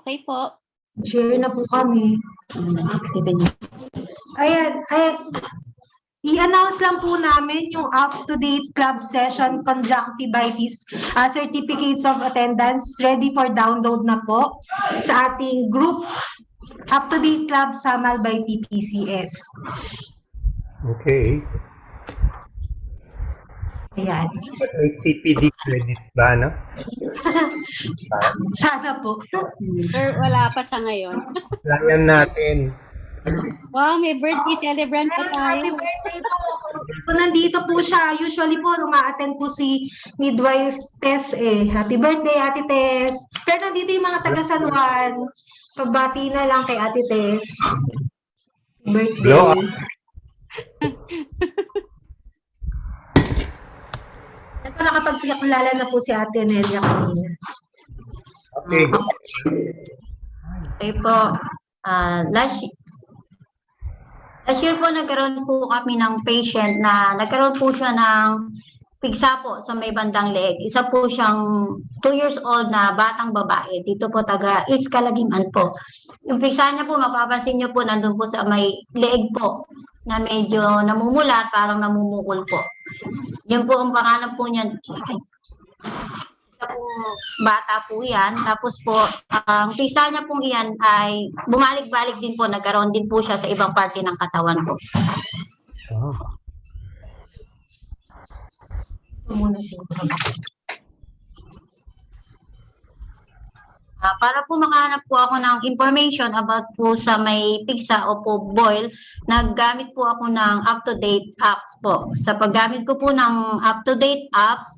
Okay po. Share na po kami. Ayan, i-announce lang po namin yung up-to-date club session conjunctivitis certificates of attendance ready for download na po sa ating group up-to-date club Samal by PPCS. Okay. Ayan. May CPD credits ba, no? Sana po. Sir, wala pa sa ngayon. Layan natin. Wow, may birthday celebrant pa Happy tayo. birthday po. Kung nandito po siya, usually po, uma-attend po si Midwife Tess eh. Happy birthday, Ate Tess. Pero nandito yung mga taga San Juan. Pagbati na lang kay Ate Tess. Birthday. Hello. Ito nakapagpakilala na po si Ate Nelia kanina. Okay. Okay po. Last year po nagkaroon po kami ng patient na nagkaroon po siya ng pigsa po sa may bandang leeg. Isa po siyang 2 years old na batang babae. Dito po taga East Calagiman po. Yung pigsa niya po, mapapansin niyo po, nandun po sa may leeg po na medyo namumulat, parang namumukol po. Yun po ang pangalan po niyan. Isa po bata po yan. Tapos po, ang pisa niya pong iyan ay bumalik-balik din po. Nagkaroon din po siya sa ibang parte ng katawan po. Oh. Muna siguro. Para po makahanap po ako ng information about po sa may pigsa o po boil, naggamit po ako ng up-to-date apps po. Sa paggamit ko po ng up-to-date apps,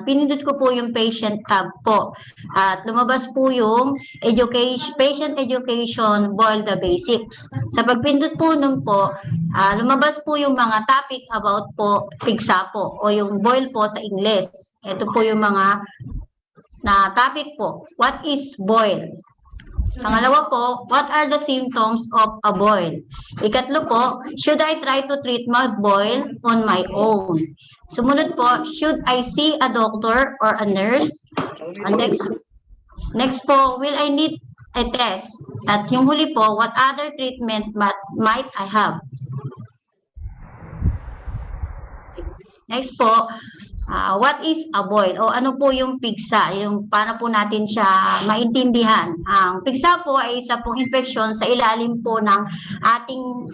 pinindot ko po yung patient tab po. At lumabas po yung patient education boil the basics. Sa pagpindot po nun po, lumabas po yung mga topic about po pigsa po o yung boil po sa English. Ito po yung mga na topic po, what is boil? Sa ngalawa po, what are the symptoms of a boil? Ikatlo po, should I try to treat my boil on my own? Sumunod po, should I see a doctor or a nurse? And next po, will I need a test? At yung huli po, what other treatment might I have? Next po, what is a boil? O ano po yung pigsa? Yung para po natin siya maintindihan. Ang pigsa po ay isa pong infeksyon sa ilalim po ng ating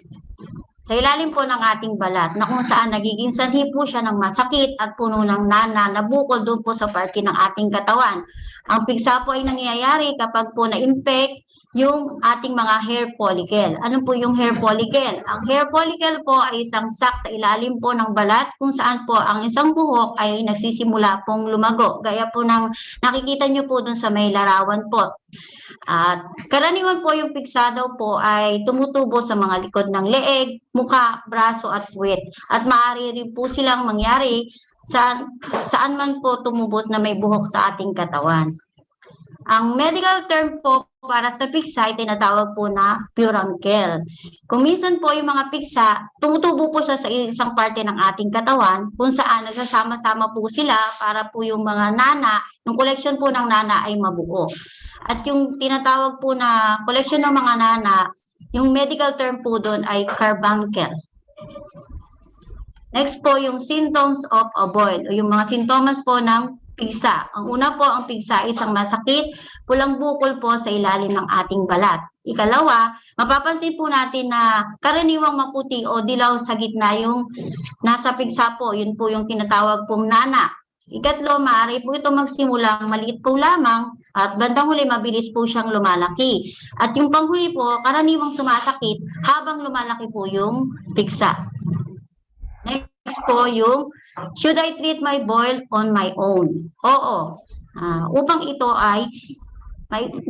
balat na kung saan nagiging sanhi po siya ng masakit at puno ng nana na bukol doon po sa parte ng ating katawan. Ang pigsa po ay nangyayari kapag po na-infect yung ating mga hair follicle. Ano po yung hair follicle? Ang hair follicle po ay isang sac sa ilalim po ng balat kung saan po ang isang buhok ay nagsisimula pong lumago. Gaya po ng nakikita nyo po dun sa may larawan po. At karaniwan po yung pigsa daw po ay tumutubo sa mga likod ng leeg, mukha, braso at puwet. At maaari rin po silang mangyari saan man po tumubos na may buhok sa ating katawan. Ang medical term po para sa pigsa ay tinatawag po na furuncle. Kung minsan po yung mga pigsa, tumutubo po siya sa isang parte ng ating katawan kung saan nagsasama-sama po sila para po yung mga nana, yung collection po ng nana ay mabuo. At yung tinatawag po na collection ng mga nana, yung medical term po doon ay carbuncle. Next po yung symptoms of a boil o yung mga sintomas po ng pigsa. Ang una po, ang pigsa ay isang masakit, pulang bukol po sa ilalim ng ating balat. Ikalawa, mapapansin po natin na karaniwang maputi o dilaw sa gitna yung nasa pigsa po. Yun po yung tinatawag pong nana. Ikatlo, maaari po ito magsimulang maliit po lamang at bandang huli mabilis po siyang lumalaki. At yung panghuli po, karaniwang sumasakit habang lumalaki po yung pigsa. Next po yung should I treat my boil on my own? Oo. Upang ito ay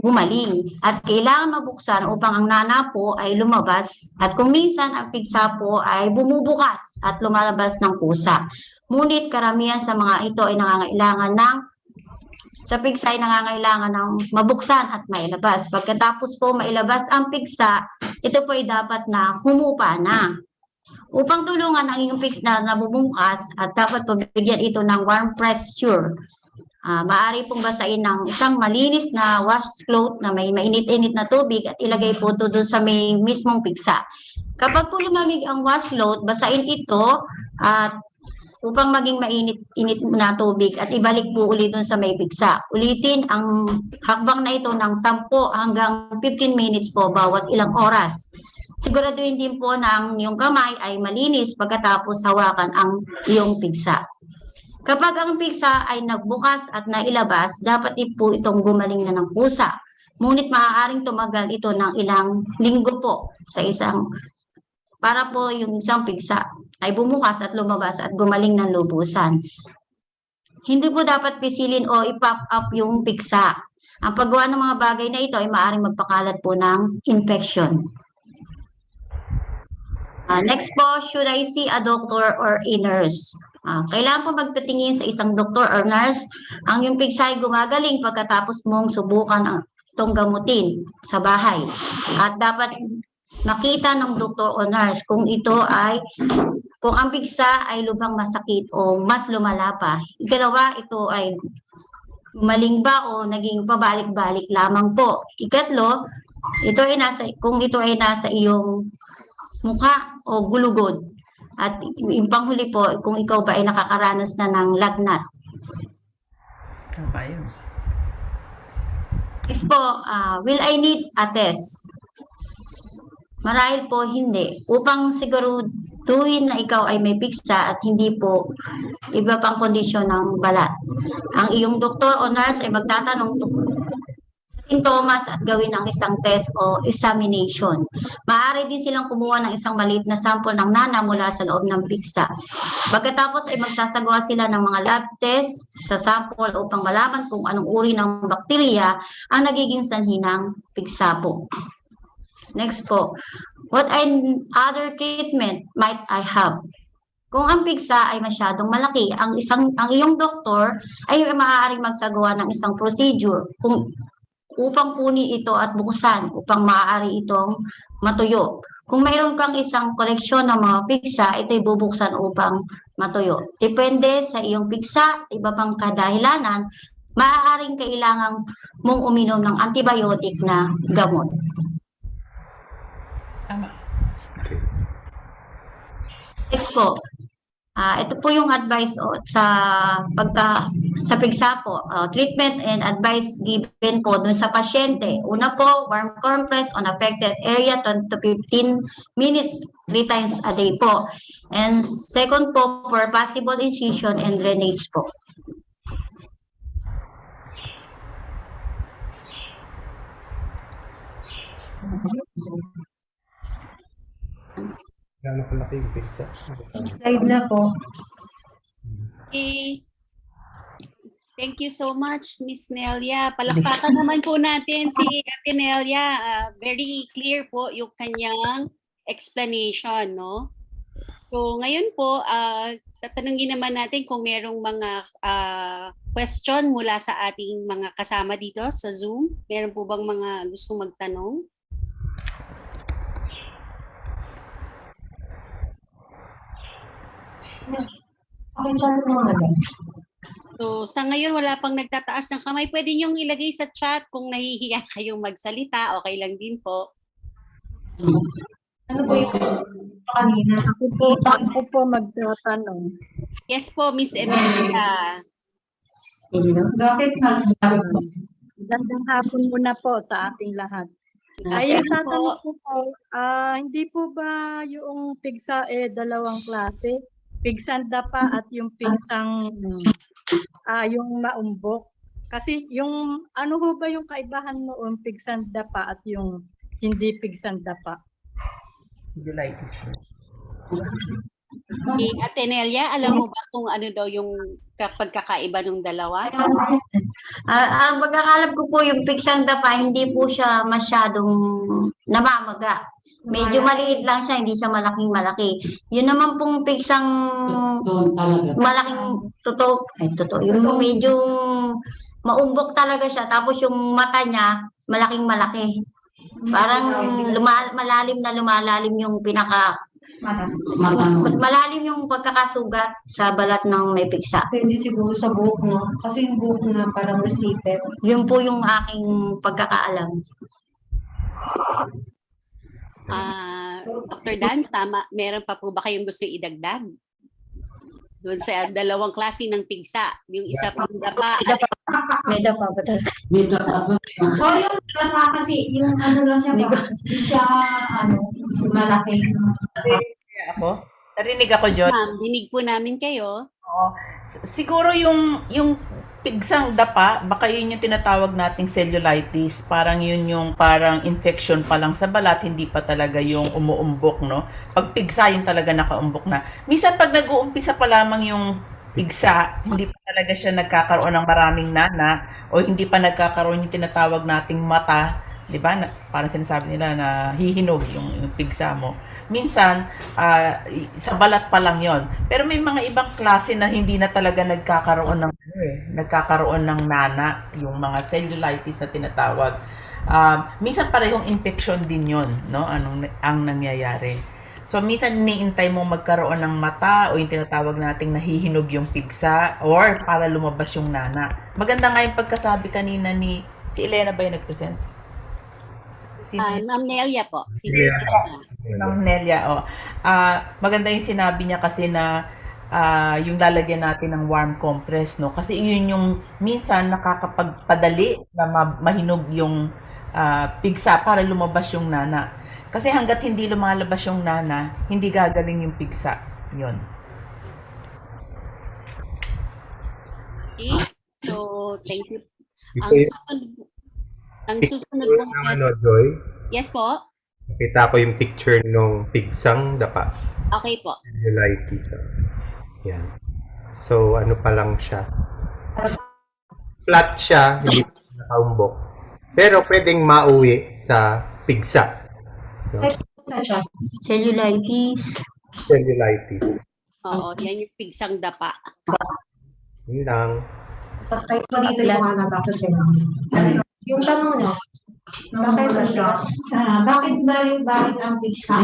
gumaling at kailangan mabuksan upang ang nana po ay lumabas at kung minsan ang pigsa po ay bumubukas at lumalabas ng pusa. Ngunit karamihan sa mga ito ay sa pigsa ay nangangailangan ng mabuksan at mailabas. Pagkatapos po mailabas ang pigsa, ito po ay dapat na humupa na. Upang tulungan ang iyong pigsa na nabubungkas at dapat pabigyan ito ng warm pressure. Maaari pong basain ng isang malinis na washcloth na may mainit-init na tubig at ilagay po ito doon sa may mismong piksa. Kapag po lumamig ang washcloth, basain ito at upang maging mainit-init na tubig at ibalik po ulit doon sa may piksa. Ulitin ang hakbang na ito ng 10 hanggang 15 minutes po bawat ilang oras. Siguraduhin din po na ang iyong kamay ay malinis pagkatapos hawakan ang iyong piksa. Kapag ang piksa ay nagbukas at nailabas, dapat po itong gumaling na ng kusa. Ngunit maaaring tumagal ito ng ilang linggo po para po yung isang piksa ay bumukas at lumabas at gumaling ng lubusan. Hindi po dapat pisilin o i-pop up yung piksa. Ang paggawa ng mga bagay na ito ay maaaring magpakalat po ng infection. Next po, should I see a doctor or a nurse? Kailangan po magpatingin sa isang doktor or nurse. Ang yung piksa ay gumagaling pagkatapos mong subukan itong gamutin sa bahay. At dapat makita ng doktor o nurse kung ang piksa ay lubhang masakit o mas lumala pa. Ikalawa, ito ay gumaling ba o naging pabalik-balik lamang po. Ikatlo, kung ito ay nasa iyong mukha o gulugod. At yung panghuli po, kung ikaw ba ay nakakaranas na ng lagnat. Tama yun. Next po, will I need a test? Marahil po hindi. Upang siguraduhin na ikaw ay may piksa at hindi po iba pang kondisyon ng balat. Ang iyong doktor o nurse ay magtatanong sintomas at gawin ang isang test o examination. Maaari din silang kumuha ng isang maliit na sample ng nana mula sa loob ng piksa. Pagkatapos ay magsasagawa sila ng mga lab test sa sample upang malaman kung anong uri ng bakterya ang nagiging sanhi ng piksa po. Next po, what other treatment might I have? Kung ang piksa ay masyadong malaki, ang iyong doktor ay maaaring magsagawa ng isang procedure upang punin ito at buksan upang maaari itong matuyo. Kung mayroon kang isang koleksyon ng mga piksa, ito'y bubuksan upang matuyo. Depende sa iyong piksa, iba pang kadahilanan, maaaring kailangan mong uminom ng antibiotic na gamot. Tama. Next po, ito po yung advice sa piksa po. Treatment and advice given po dun sa pasyente. Una po, warm compress on affected area 10 to 15 minutes, 3 times a day po. And second po, for possible incision and drainage po. Gano'n kalaki yung pizza? Next slide na po. Okay. Thank you so much, Miss Nelia. Palakpakan naman po natin si Ate Nelia. Very clear po yung kanyang explanation, no? So ngayon po, tatanungin naman natin kung merong mga question mula sa ating mga kasama dito sa Zoom. Meron po bang mga gustong magtanong? So, sa ngayon, wala pang nagtataas ng kamay. Pwede niyong ilagay sa chat kung nahihiya kayong magsalita. Okay lang din po. Ano po yung kanina? Ako po magtatanong. Yes po, Miss Emelia. Bakit Magandang hapon muna po sa ating lahat. Ay, Yes tatanong ko po, hindi po ba yung pigsa dalawang klase? Pigsang dapa at yung pigsang yung maumbok. Kasi yung ano ho ba yung kaibahan noon pigsang dapa at yung hindi pigsang dapa? Uveitis. Okay, Ate Nelia, alam mo ba kung ano daw yung pagkakaiba ng dalawa? Ang pagkakalam ko po yung pigsang dapa, hindi po siya masyadong namamaga. Medyo maliit lang siya, hindi siya malaking-malaki. Yun naman pong pigsang malaking totoo, yung medyo maumbok talaga siya. Tapos yung mata niya, malaking-malaki. Parang lumalalim yung Malalim yung pagkakasugat sa balat ng may piksa. Pwede siguro sa buhok, no? Kasi yung buhok na parang naklipit. Yun po yung aking pagkakaalam. Dr. Dan, tama, meron pa po ba kayong gusto idagdag? Doon sa dalawang klase ng pigsa. Yung isa pang dapa at May dapa ba talaga? Oh, yung dapa kasi, yung ano lang siya, hindi siya, malaki. Ako? Narinig ako, John. ma'am, dinig po namin kayo. Oo. Siguro yung pigsang dapa, baka yun yung tinatawag nating cellulitis. Parang yun yung parang infection pa lang sa balat, hindi pa talaga yung umuumbok, no? Pag pigsa, yung talaga nakaumbok na. Minsan pag nag-uumpisa pa lamang yung pigsa, hindi pa talaga siya nagkakaroon ng maraming nana o hindi pa nagkakaroon yung tinatawag nating mata, di ba? Parang sinasabi nila na hihinog yung pigsa mo. Minsan, sa balat pa lang yon. Pero may mga ibang klase na hindi na talaga nagkakaroon ng nana, yung mga cellulitis na tinatawag. Minsan parehong infection din yon, no? Ang nangyayari. So, minsan iniintay mo magkaroon ng mata o yung tinatawag nating nahihinog yung pigsa or para lumabas yung nana. Maganda nga yung pagkasabi kanina si Elena ba yung nag-present? Ma'am Nelia po. Si Ng Nelia, maganda yung sinabi niya kasi na yung lalagyan natin ng warm compress, no? Kasi yun yung minsan nakakapagpadali na mahinog yung pigsa para lumabas yung nana. Kasi hanggat hindi lumalabas yung nana, hindi gagaling yung pigsa. Yun. Okay. So, thank you. Ang Ito susunod yung po. Joy. Yes po. Nakita ko yung picture ng pigsang dapa. Okay po. Cellulitis. Yan. So, ano pa lang siya. Flat siya, hindi pa nakaumbok. Pero pwedeng mauwi sa pigsa. No? Saan siya? Cellulitis. Cellulitis. Oo, yan yung pigsang dapa. Yun lang. Patay pa dito yung mga tapos yung tanong nyo, bakit balik ang pigsa?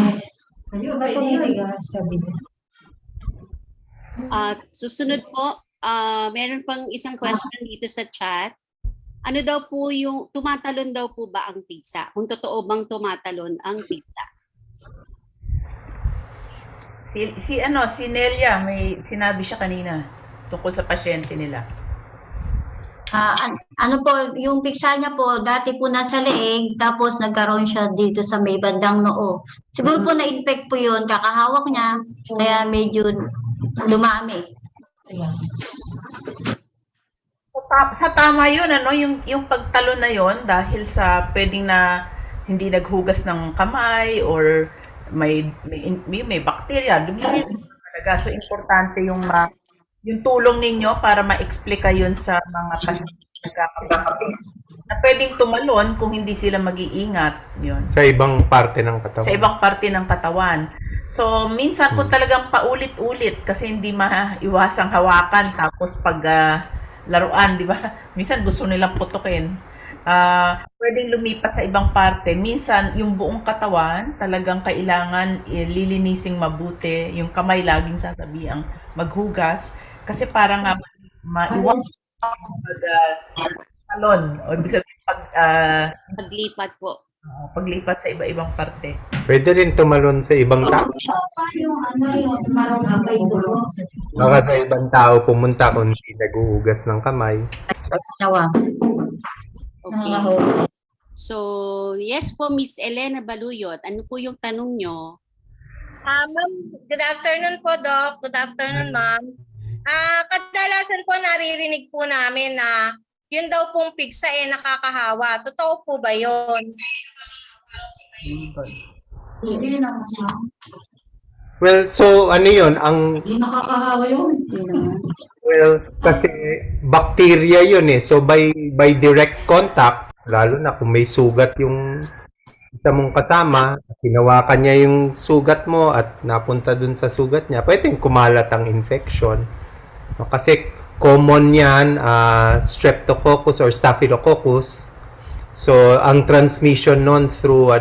Ba't tumitigas, sabi niya? Susunod po, meron pang isang question dito sa chat. Ano daw po yung, tumatalon daw po ba ang pigsa? Kung totoo bang tumatalon ang pigsa? Si Nelia, may sinabi siya kanina tungkol sa pasyente nila. Ano po, yung piksa niya po, dati po nasa leeg, tapos nagkaroon siya dito sa may bandang noo. Siguro po na-infect po yun, kakahawak niya, kaya medyo lumami. Sa tama yun, yung pagtalon na yun, dahil sa pwedeng na hindi naghugas ng kamay or may bacteria, dumili talaga. So, importante yung tulong ninyo para ma-explica yun sa mga pasyente na pwedeng tumalon kung hindi sila mag-iingat. Yun. Sa ibang parte ng katawan. Sa ibang parte ng katawan. So, minsan kung talagang paulit-ulit kasi hindi maiwasang hawakan tapos pag laruan, di ba? Minsan gusto nilang putukin. Pwedeng lumipat sa ibang parte. Minsan, yung buong katawan talagang kailangan lilinising mabuti. Yung kamay laging sasabiang maghugas. Kasi para nga maiwasan talon. O ibig sabihin Paglipat po. paglipat sa iba-ibang parte. Pwede rin tumalon sa ibang tao. Baka sa ibang tao pumunta kung hindi naghuhugas ng kamay. Nawa. Okay. So, yes po, Miss Elena Baluyot. Ano po yung tanong nyo? Ma'am, good afternoon po, Doc. Good afternoon, ma'am. Kadalasan po naririnig po namin na yun daw pong pigsa nakakahawa. Totoo po ba yun? Well, so ano yun? Hindi nakakahawa yun. Well, kasi bacteria yun eh. So by direct contact, lalo na kung may sugat yung isa mong kasama, hinawakan niya yung sugat mo at napunta dun sa sugat niya, pwedeng kumalat ang infection. No, kasi common yan, streptococcus or staphylococcus. So, ang transmission nun through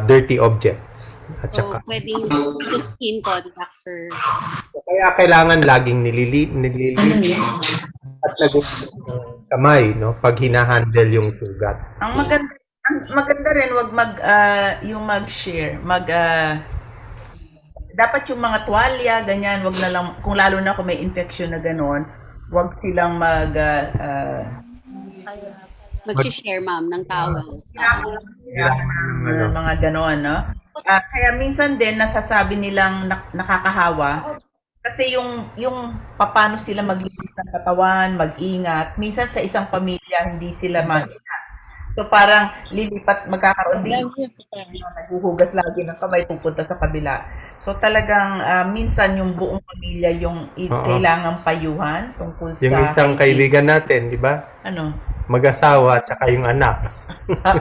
dirty objects. At So, saka, pwedeng to skin contact, sir. kaya kailangan laging nililinis at nagugulat ng kamay, no? Pag hinahandle yung sugat. Ang maganda rin wag yung mag-share, dapat yung mga tuwalya ganyan, wag na lang kung lalo na kung may infection na ganon, wag silang Mag-share, ma'am, ng towels. Ano. mga ganon, no? Kaya minsan din nasasabi nilang nakakahawa kasi yung paano sila maglinis ng katawan, mag-ingat. Minsan sa isang pamilya hindi sila mag-ingat. So parang magkakaroon din naghuhugas lagi ng kamay pupunta sa kabila. So talagang minsan yung buong pamilya yung kailangang payuhan tungkol sa Yung isang kaibigan natin, di ba? ano? Mag-asawa at saka yung anak.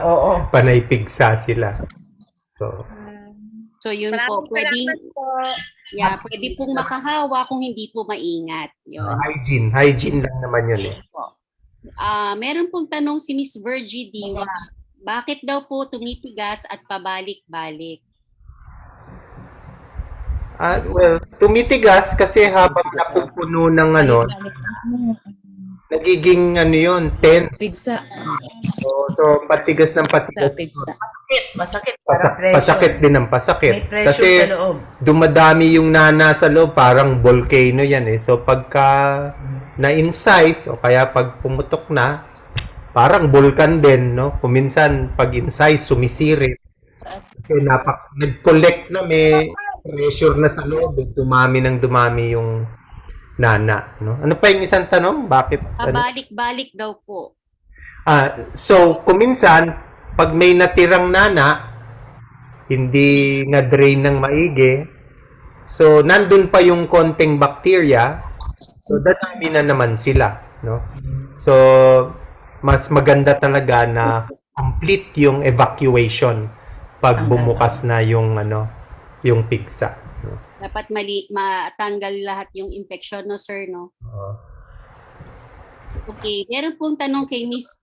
Oo. Panay pigsa sila. So, yun po. Pwede pong makahawa kung hindi po maingat. Yun. Hygiene lang naman yun eh. Po. Meron pong tanong si Miss Virgie Diwa. Bakit daw po tumitigas at pabalik-balik? Well, tumitigas kasi habang napupuno ng nagiging yun, tense. Pigsa. So patigas ng patigas. Masakit. Pasakit din ng pasakit. May pressure Kasi sa loob. dumadami yung nana sa loob, parang volcano yan eh. So pagka na-incise o kaya pag pumutok na, parang vulkan din, no? Kuminsan pag incise, sumisirit. Kasi nag-collect na, may pressure na sa loob. Dumami yung nana, no? Ano pa yung isang tanong? Bakit? Pabalik-balik daw po. So, kuminsan, pag may natirang nana, hindi na-drain ng maigi, so, nandun pa yung konting bacteria, so, dadami na naman sila, no? So, mas maganda talaga na complete yung evacuation pag bumukas na yung, yung pigsa. No? Dapat matanggal lahat yung infection, no, sir, no? Okay, meron pong tanong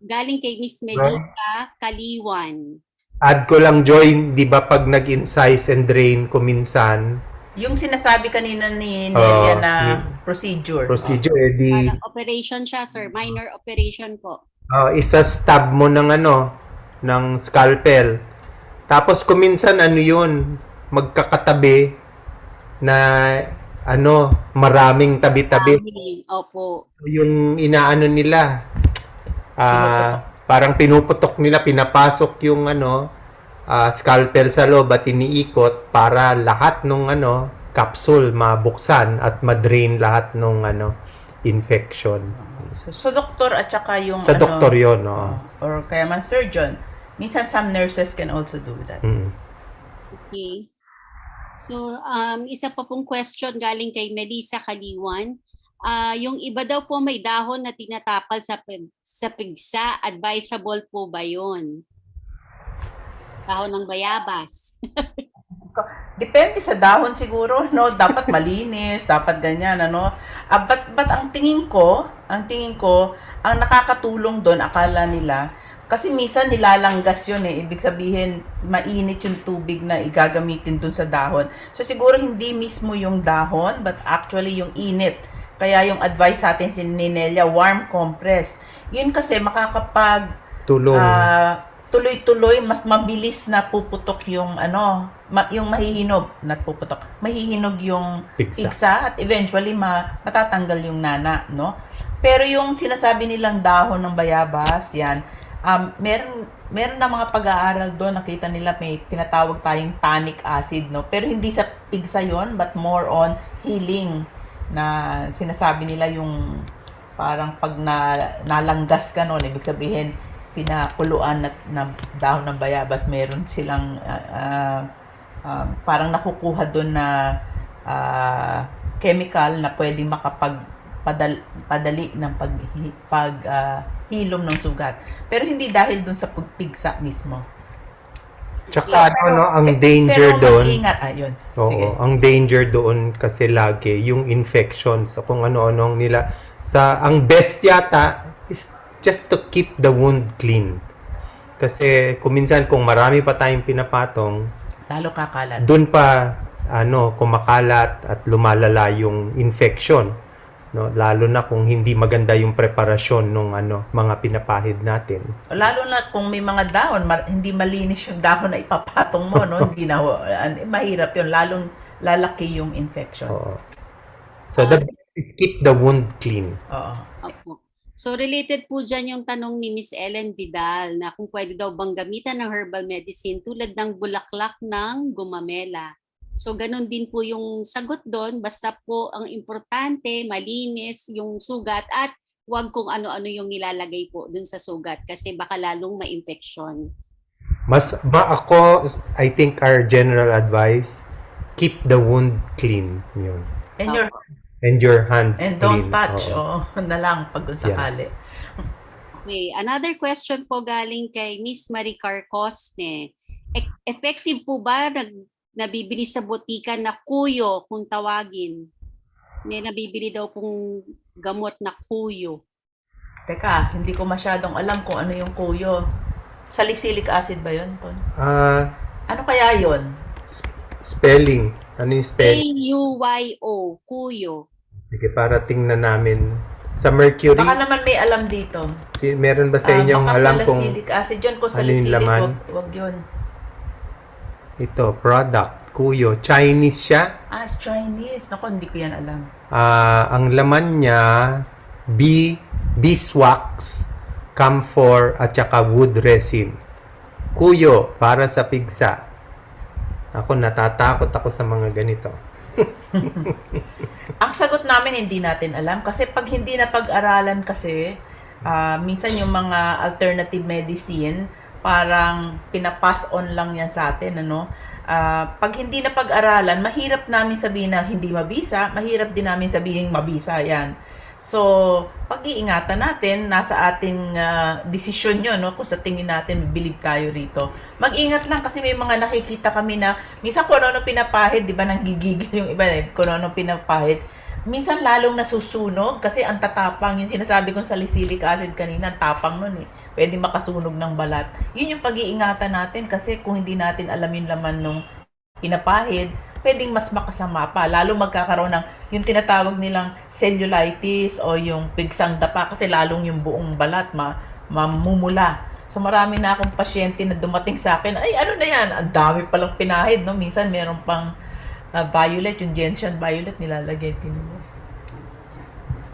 galing kay Miss Melita Kaliwan. Add ko lang, Joy, di ba pag nag-incise and drain kuminsan, Yung sinasabi kanina ni Nelia na procedure. Parang operation siya, sir. Minor operation po. Isa-stab mo ng ng scalpel. Tapos kuminsan yun, magkakatabi na maraming tabi-tabi. Opo. Yung inaano nila, parang pinuputok nila, pinapasok yung scalpel sa loob at iniikot para lahat nung capsule mabuksan at ma-drain lahat nung infection. So doktor at saka yung Sa doktor yun, or kaya man surgeon. Minsan some nurses can also do that. Okay. So, isa pa pong question galing kay Melissa Kaliwan. Yung iba daw po may dahon na tinatapal sa pigsa. Advisable po ba yun? Dahon ng bayabas. Depende sa dahon siguro, no? Dapat malinis, dapat ganyan, but ang tingin ko, ang nakakatulong doon, akala nila, kasi minsan nilalanggas yun eh. Ibig sabihin, mainit yung tubig na igagamitin dun sa dahon. So siguro hindi mismo yung dahon, but actually yung init. Kaya yung advice sa atin si Nelia, warm compress. Yun kasi makakapag tuloy-tuloy, mas mabilis na puputok yung yung mahihinog na puputok. Mahihinog yung pigsa at eventually matatanggal yung nana, no? Pero yung sinasabi nilang dahon ng bayabas, yan, meron na mga pag-aaral doon, nakita nila may tinatawag tayong tannic acid, no? Pero hindi sa pigsa yon, but more on healing, na sinasabi nila yung parang pag nalanggas ka noon, ibig sabihin pinakuluan na dahon ng bayabas, meron silang parang nakukuha doon na chemical na pwedeng makapagpadali ng paghilom ng sugat. Pero hindi dahil doon sa pigsa mismo. Tsaka ang danger doon. Ingat, ayun. Oo, ang danger doon kasi lagi yung infections, kung ano-anong nila. Ang best yata is just to keep the wound clean. Kasi kuminsan kung marami pa tayong pinapatong, Lalo kakalat. dun pa kumakalat at lumalala yung infection, no? Lalo na kung hindi maganda yung preparasyon ng mga pinapahid natin. Lalo na kung may mga dahon, hindi malinis yung dahon na ipapatong mo, no? Hindi na, mahirap yun. Lalong lalaki yung infection. Oo. So the best is keep the wound clean. Oo. Opo. So related po dyan yung tanong ni Miss Ellen Vidal na kung pwede daw bang gamitan ng herbal medicine tulad ng bulaklak ng gumamela. So ganun din po yung sagot doon, basta po ang importante, malinis yung sugat at wag kung ano-ano yung nilalagay po dun sa sugat kasi baka lalong ma-infection. I think our general advice, keep the wound clean. Yun. And your hands and clean. don't touch, Oo. na lang pag sakali. Okay, another question po galing kay Miss Maricar Cosme. Effective po ba nabibili sa botika na kuyo kung tawagin? May nabibili daw pong gamot na kuyo. Teka, hindi ko masyadong alam kung ano yung kuyo. Salicylic acid ba yun, Ton? Ano kaya yun? Spelling. Ano yung spelling? Kuyo, kuyo. Sige, para tingnan namin. Sa mercury, Baka naman may alam dito. meron ba sa inyong Baka alam kung salicylic acid yun. Kung ano yung salicylic, laman? wag yun. ito, product, kuyo. Chinese siya. Chinese. Naku, hindi ko yan alam. Ang laman niya, beeswax, camphor, at saka wood resin. Kuyo, para sa pigsa. Ako, natatakot ako sa mga ganito. Ang sagot namin, hindi natin alam. Kasi pag hindi na pag-aralan kasi, minsan yung mga alternative medicine, parang pinapass on lang yan sa atin, ano? Pag hindi na pag-aralan, mahirap namin sabihin na hindi mabisa, mahirap din namin sabihin mabisa yan. So, pag-iingatan natin, nasa ating desisyon yun, no? Kung sa tingin natin, believe tayo rito. Mag-ingat lang kasi may mga nakikita kami na, minsan kung ano pinapahid, di ba, nanggigigil yung iba, kung ano pinapahid, minsan lalong nasusunog kasi ang tatapang, yung sinasabi kong salicylic acid kanina, ang tapang nun eh. Pwede makasunog ng balat. Yun yung pag-iingatan natin kasi kung hindi natin alam yung laman nung pinapahid, pwedeng mas makasama pa. Lalo magkakaroon ng yung tinatawag nilang cellulitis o yung pigsang dapa kasi lalong yung buong balat mamumula. So marami na akong pasyente na dumating sa akin, ay ano na yan, ang dami palang pinahid, no? Minsan meron pang violet, yung gentian violet nilalagay din mo.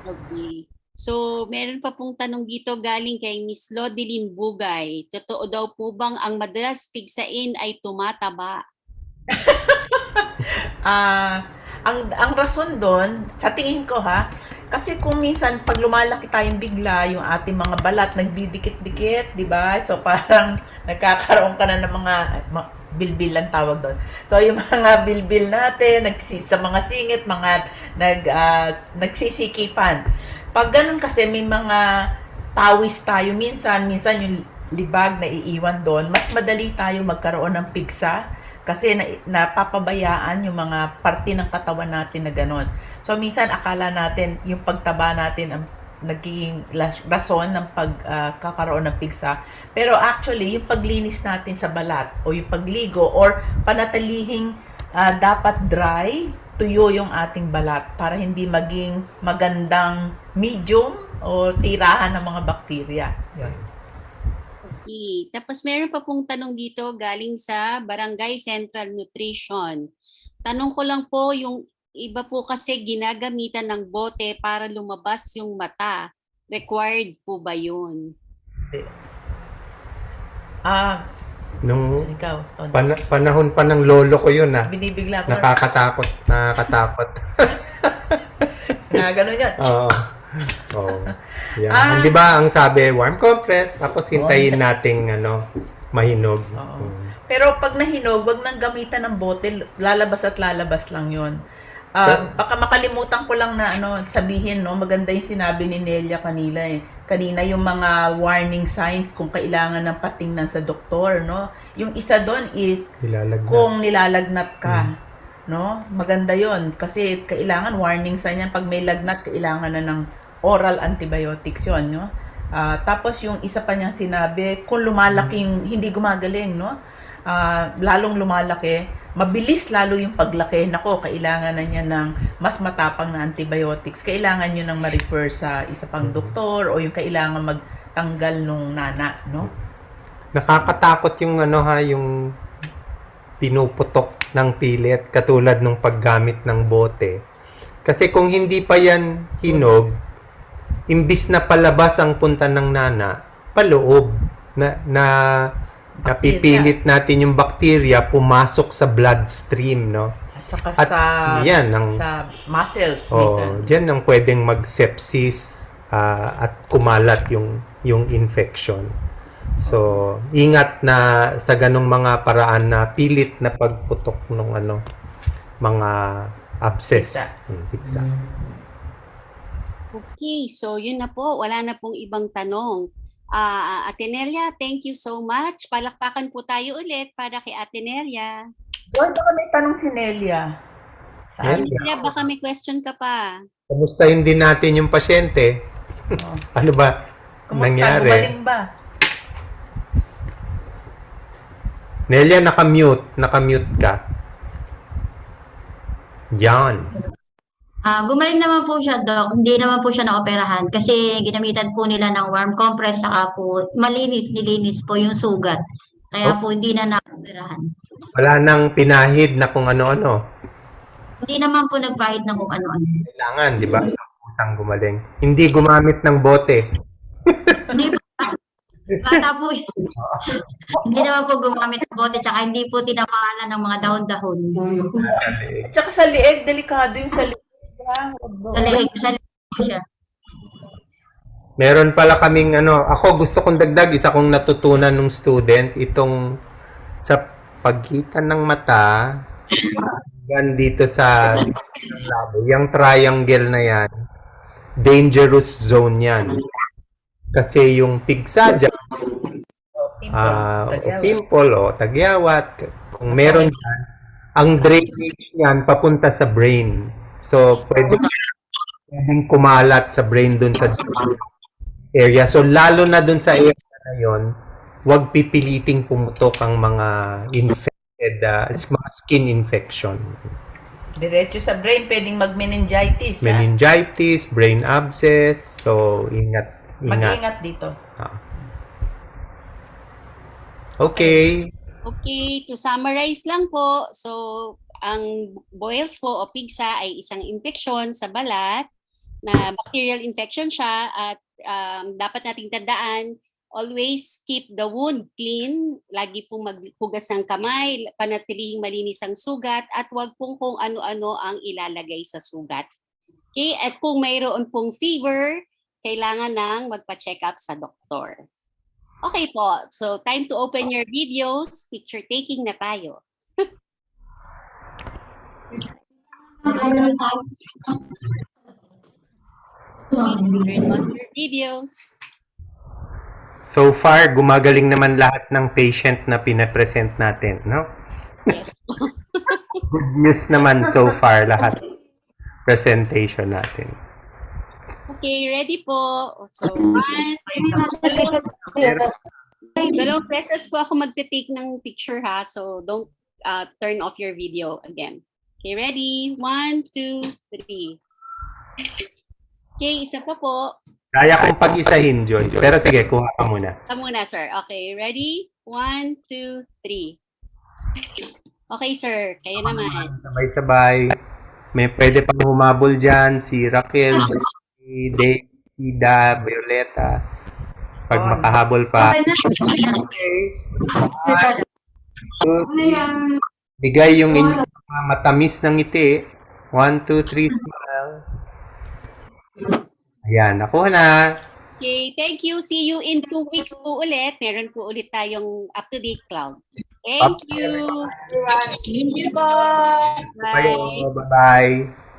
Okay. So, meron pa pong tanong dito galing kay Miss Lodeline Bugay. Totoo daw po bang ang madalas pigsain ay tumataba? Ang rason doon, sa tingin ko kasi kung minsan pag lumalaki tayong bigla, yung ating mga balat nagdidikit-dikit, di ba? So parang nagkakaroon ka na ng mga bilbil ang tawag doon. So yung mga bilbil natin, sa mga singit, mga nagsisikipan. Pag ganun kasi may mga pawis tayo, minsan yung libag na iiwan doon, mas madali tayo magkaroon ng pigsa kasi napapabayaan yung mga parte ng katawan natin na gano'n. So, minsan akala natin yung pagtaba natin ang nagiging rason ng pagkakaroon ng pigsa. Pero actually, yung paglinis natin sa balat o yung pagligo or panatalihing dapat dry, tuyo yung ating balat para hindi maging magandang medium o tirahan ng mga bakterya. Yan. Okay. Tapos meron pa pong tanong dito galing sa Barangay Central Nutrition. Tanong ko lang po, yung iba po kasi ginagamitan ng bote para lumabas yung mata. Required po ba yun? Nung Ikaw, Ton. panahon pa ng lolo ko yun Binibigla ko. Nakakatakot. Ganun yan. Oo. Yan. Di ba ang sabi, warm compress, tapos hintayin nating mahinog. Oo. Pero pag nahinog, wag nang gamitan ng bote, lalabas at lalabas lang yun. Baka makalimutan ko lang na sabihin, no, maganda yung sinabi ni Nelia kanina yung mga warning signs kung kailangan ng patingnan sa doktor, no. Yung isa doon is kung nilalagnat ka, no. Maganda yon kasi kailangan warning sign yan. Pag may lagnat, kailangan na ng oral antibiotics yon, no. Tapos yung isa pa niyang sinabi, kung lumalaking hindi gumagaling, no? Lalong lumalaki, mabilis lalo yung paglaki. Nako, kailangan na niya ng mas matapang na antibiotics. Kailangan niyo nang ma-refer sa isa pang doktor o yung kailangan magtanggal nung nana, no? Nakakatakot yung yung pinuputok ng pilit katulad nung paggamit ng bote. Kasi kung hindi pa yan hinog, imbis na palabas ang punta ng nana, paloob na napipilit natin yung bakterya pumasok sa bloodstream, no? At saka yan sa muscles Oh, minsan. diyan ang pwedeng mag-sepsis at kumalat yung infection. So, ingat na sa ganong mga paraan na pilit na pagputok ng mga abscess. Pigsa. Okay, so yun na po. Wala na pong ibang tanong. Ate Nelia, thank you so much. Palakpakan po tayo ulit para kay Ate Nelia. Doon baka may tanong si Nelia. Saan? Nelia, baka may question ka pa. Kamustahin din natin yung pasyente. Oh. Ano ba Kumusta? nangyari? Gumaling ba? Nelia, nakamute ka. Yan. Gumaling naman po siya, Doc. Hindi naman po siya naoperahan kasi ginamitan po nila ng warm compress saka po nilinis po yung sugat. Kaya po hindi na naoperahan. Wala nang pinahid na kung ano-ano. Hindi naman po nagpahid ng kung ano-ano. Kailangan, di ba? Kusang gumaling. Hindi gumamit ng bote. Hindi po. Bata po yun. Hindi naman po gumamit ng bote tsaka hindi po tinamalan ng mga dahon-dahon. At saka sa lieg, delikado yung sa lieg. Sa leeg po siya. Meron pala kaming ako gusto kong dagdag, isa kong natutunan ng student, itong sa pagitan ng mata, yan dito sa labo, yung triangle na yan, dangerous zone yan. Kasi yung pigsa dyan, pimple o tagyawat, kung meron dyan, ang drainage niyan papunta sa brain. So, pwedeng kumalat sa brain dun sa area. So, lalo na dun sa area na yun, huwag pipiliting pumutok ang mga infected, mga skin infection. Diretso sa brain, pwedeng mag-meningitis. Meningitis, brain abscess. So, ingat. Mag-ingat dito. Okay. Okay, to summarize lang po. So, ang boils po o pigsa ay isang infeksyon sa balat na bacterial infection siya at dapat nating tandaan, always keep the wound clean. Lagi pong maghugas ng kamay, panatilihing malinis ang sugat at wag pong kung ano-ano ang ilalagay sa sugat. Okay, at kung mayroon pong fever, kailangan nang magpa-check up sa doktor. Okay po, so time to open your videos. Picture taking na tayo. Turn on your videos. So far, gumagaling naman lahat ng patient na pinapresent natin, no? Yes. Good news naman so far lahat presentation natin. Okay, ready po. So, dalawang presses po ako magte-take ng picture ha. So, don't turn off your video again. Okay, ready? 1, 2, 3. Okay, isa pa po. Kaya kong pag-isahin, Joy. Pero sige, kuha ka muna. Ito muna, sir. Okay, ready? 1, 2, 3. Okay, sir. Kayo naman. Sabay-sabay. May pwede pang humabol dyan. Si Raquel, si Ida, Violeta. Pag makahabol pa. Bigay yung inyong mga matamis ng ngiti. 1, 2, 3, smile. Ayan, nakuha na. Okay, thank you. See you in 2 weeks po ulit. Meron po ulit tayong up-to-date cloud. Thank you. Thank you po. Bye. Bye-bye.